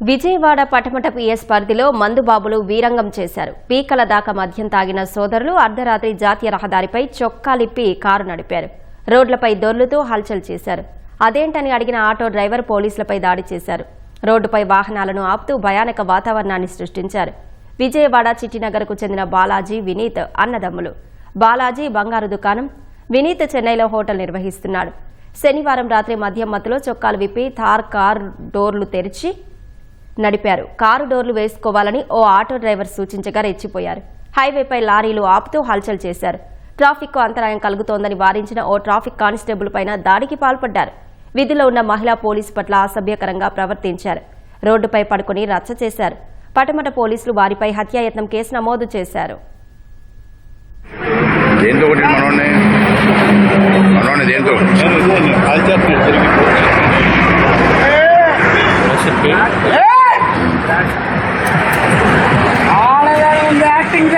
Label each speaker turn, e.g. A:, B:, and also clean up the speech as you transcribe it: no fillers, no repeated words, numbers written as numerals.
A: Vijayawada Patamata PS పరిధిలో మందుబాబులు వీరంగం చేశారు. పీకల దాకా మద్యం తాగిన సోదరులు అర్ధరాత్రి జాతీయ రహదారిపై చొక్కాలిప్పి కారు నడిపారు. రోడ్లపై దొర్లుతూ హల్చల్ చేశారు. అదేంటని అడిగిన ఆటో డ్రైవర్ పోలీసులపై దాడి చేశారు. రోడ్డుపై వాహనాలను ఆపుతూ భయానక వాతావరణాన్ని సృష్టించారు. విజయవాడ చిట్టినగర్కు చెందిన బాలాజీ, వినీత్ అన్నదమ్ములు. బాలాజీ బంగారు దుకాణం, వినీత్ చెన్నైలో హోటల్ నిర్వహిస్తున్నాడు. శనివారం రాత్రి మద్యం మత్తులో చొక్కాలు విప్పి థార్ కారు డోర్లు తెరిచి నడిపారు. కారు డోర్లు వేసుకోవాలని ఓ ఆటో డ్రైవర్ సూచించగా రెచ్చిపోయారు. హైవేపై లారీలు ఆపుతూ హల్చల్ చేశారు. ట్రాఫిక్ కు అంతరాయం కలుగుతోందని వారించిన ఓ ట్రాఫిక్ కానిస్టేబుల్ పైన దాడికి పాల్పడ్డారు. విధిలో ఉన్న మహిళా పోలీసు పట్ల అసభ్యకరంగా ప్రవర్తించారు. రోడ్డుపై పడుకుని రచ్చ చేశారు. పటమట పోలీసులు వారిపై హత్యాయత్నం కేసు నమోదు చేశారు.
B: యాక్టింగ్